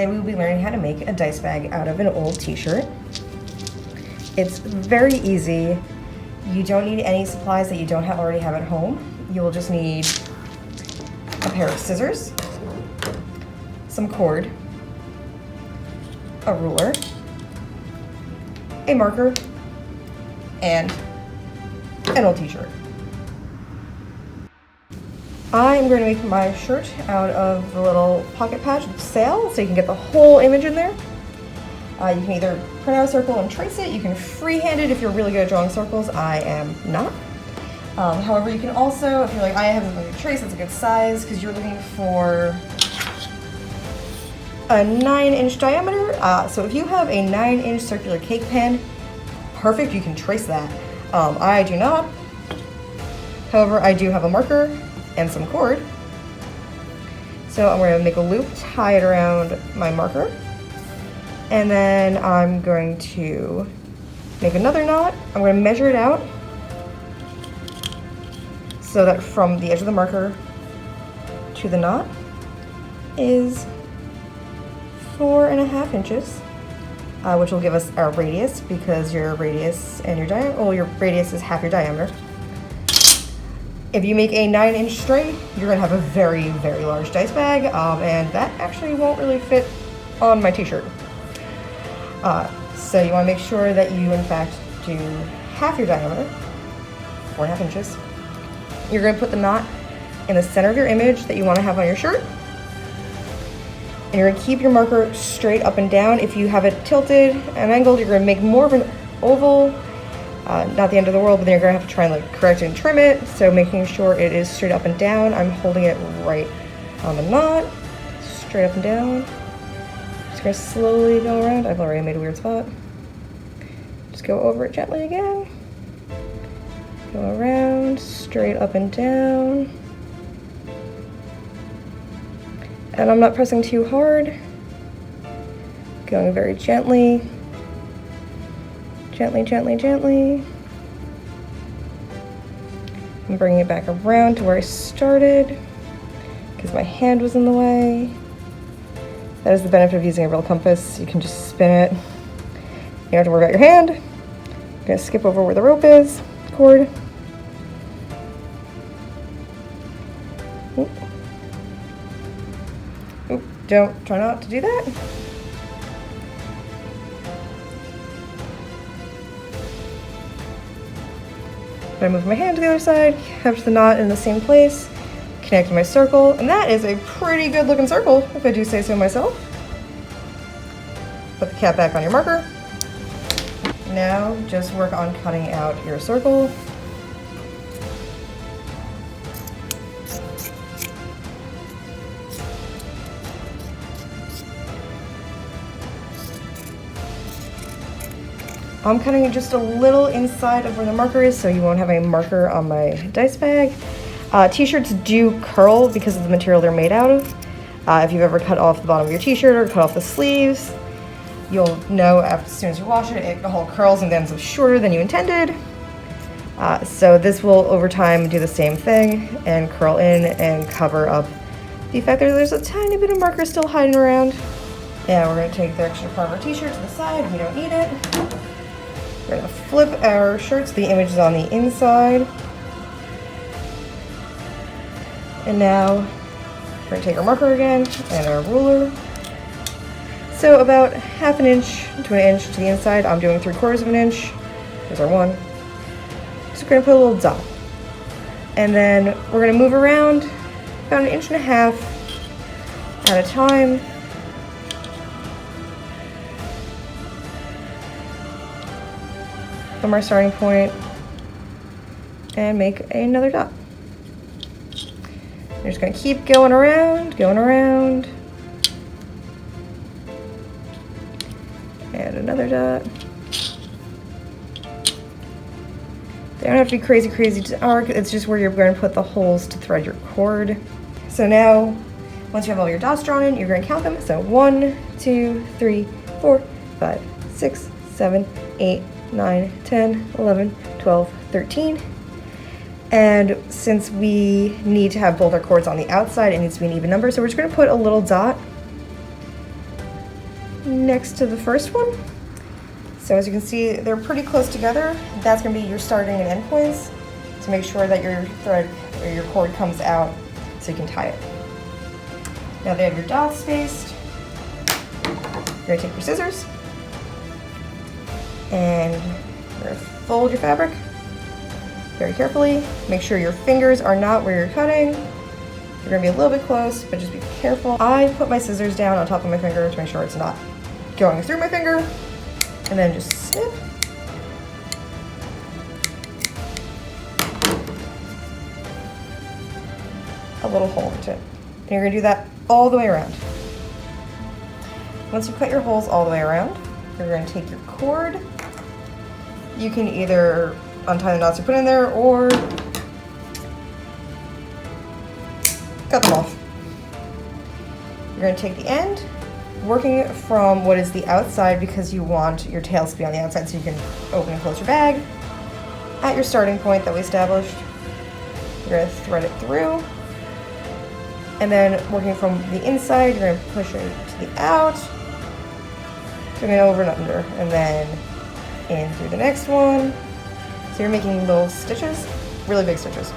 today we will be learning how to make a dice bag out of an old t-shirt. It's very easy. You don't need any supplies that you don't already have at home. You will just need a pair of scissors, some cord, a ruler, a marker, and an old t-shirt. I am going to make my shirt out of the little pocket patch sail, so you can get the whole image in there. You can either print out a circle and trace it. You can freehand it if you're really good at drawing circles. I am not. However, you can also, if you're like, I haven't really traced, it's a good size, because you're looking for a 9-inch diameter. So if you have a 9-inch circular cake pan, perfect, you can trace that. I do not. However, I do have a marker and some cord. So I'm going to make a loop, tie it around my marker, and then I'm going to make another knot. I'm going to measure it out so that from the edge of the marker to the knot is 4.5 inches, which will give us our radius, because your radius and your diameter, well, your radius is half your diameter. If you make a 9-inch string, you're gonna have a very, very large dice bag, and that actually won't really fit on my t-shirt. So you wanna make sure that you, in fact, do half your diameter, 4.5 inches. You're gonna put the knot in the center of your image that you wanna have on your shirt. And you're gonna keep your marker straight up and down. If you have it tilted and angled, you're gonna make more of an oval. Not the end of the world, but then you're gonna have to try and like correct and trim it. So making sure it is straight up and down. I'm holding it right on the knot, straight up and down. Just gonna slowly go around. I've already made a weird spot. Just go over it gently again. Go around, straight up and down. And I'm not pressing too hard. Going very gently. Gently, gently, gently. I'm bringing it back around to where I started because my hand was in the way. That is the benefit of using a real compass. You can just spin it. You don't have to worry about your hand. I'm gonna skip over where the rope is, cord. Oop. Oop. Try not to do that. I move my hand to the other side, kept the knot in the same place, connect my circle, and that is a pretty good looking circle, if I do say so myself. Put the cap back on your marker. Now just work on cutting out your circle. I'm cutting it just a little inside of where the marker is, so you won't have a marker on my dice bag. T-shirts do curl because of the material they're made out of. If you've ever cut off the bottom of your t-shirt or cut off the sleeves, you'll know as soon as you wash it, it all curls and ends up shorter than you intended. So this will, over time, do the same thing and curl in and cover up the fact that there's a tiny bit of marker still hiding around. Yeah, we're going to take the extra part of our t-shirt to the side. We don't need it. We're going to flip our shirt so the image is on the inside. And now we're going to take our marker again and our ruler. So about 1/2 inch to 1 inch to the inside. I'm doing 3/4 of an inch. Here's our one. So we're going to put a little dot. And then we're going to move around about 1.5 inches at a time. From our starting point and make another dot. You're just going to keep going around, and another dot. They don't have to be crazy to arc, it's just where you're going to put the holes to thread your cord. So now, once you have all your dots drawn in, you're going to count them. So 1, 2, 3, 4, 5, 6, 7, 8, 9, 10, 11, 12, 13. And since we need to have both our cords on the outside, it needs to be an even number. So we're just going to put a little dot next to the first one. So as you can see, they're pretty close together. That's gonna be your starting and end points to make sure that your thread or your cord comes out so you can tie it. Now they have your dots spaced. You're gonna take your scissors and you're gonna fold your fabric very carefully. Make sure your fingers are not where you're cutting. You're gonna be a little bit close, but just be careful. I put my scissors down on top of my finger to make sure it's not going through my finger, and then just snip. A little hole into it. And you're gonna do that all the way around. Once you cut your holes all the way around, you're gonna take your cord. You can either untie the knots you put in there or cut them off. You're going to take the end, working from what is the outside because you want your tails to be on the outside so you can open and close your bag. At your starting point that we established, you're going to thread it through. And then working from the inside, you're going to push it to the out, doing it over and under, and then in through the next one. So you're making little stitches, really big stitches.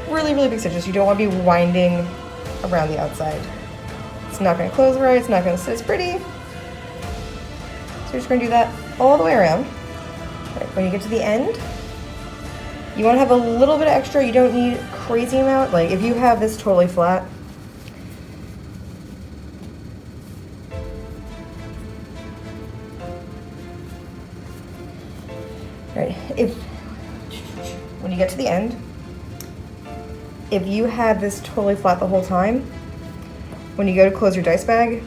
Really big stitches. You don't want to be winding around the outside. It's not going to close right, it's not going to sit as pretty. So you're just going to do that all the way around. Right, when you get to the end, you want to have a little bit of extra. You don't need a crazy amount. Like if you have this totally flat, right, when you get to the end, if you have this totally flat the whole time, when you go to close your dice bag,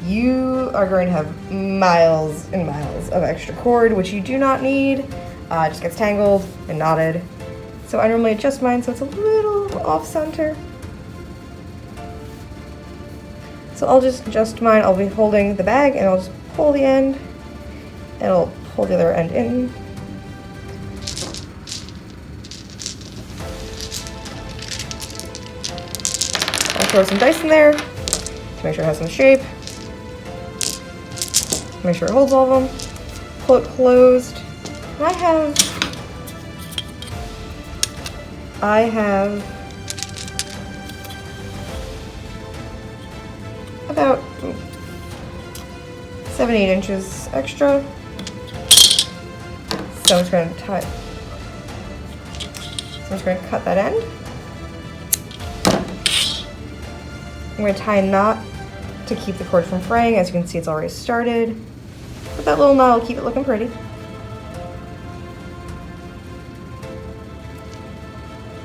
you are going to have miles and miles of extra cord, which you do not need. It just gets tangled and knotted. So I normally adjust mine so it's a little off center. So I'll just adjust mine. I'll be holding the bag and I'll just pull the end and I'll pull the other end in. I'll throw some dice in there to make sure it has some shape. Make sure it holds all of them. Pull it closed. And I have about 7-8 inches extra. So I'm just going to cut that end. I'm going to tie a knot to keep the cord from fraying. As you can see, it's already started. But that little knot will keep it looking pretty.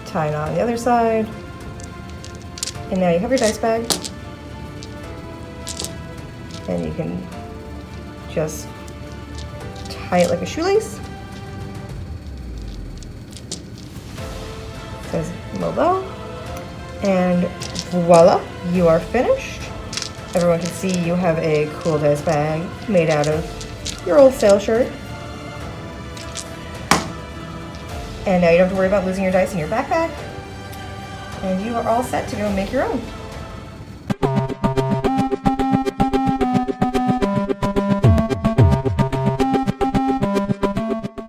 Tie a knot on the other side. And now you have your dice bag. And you can just tie it like a shoelace. It says Mobo. And voila, you are finished. Everyone can see you have a cool dice bag made out of your old sail shirt. And now you don't have to worry about losing your dice in your backpack. And you are all set to go make your own.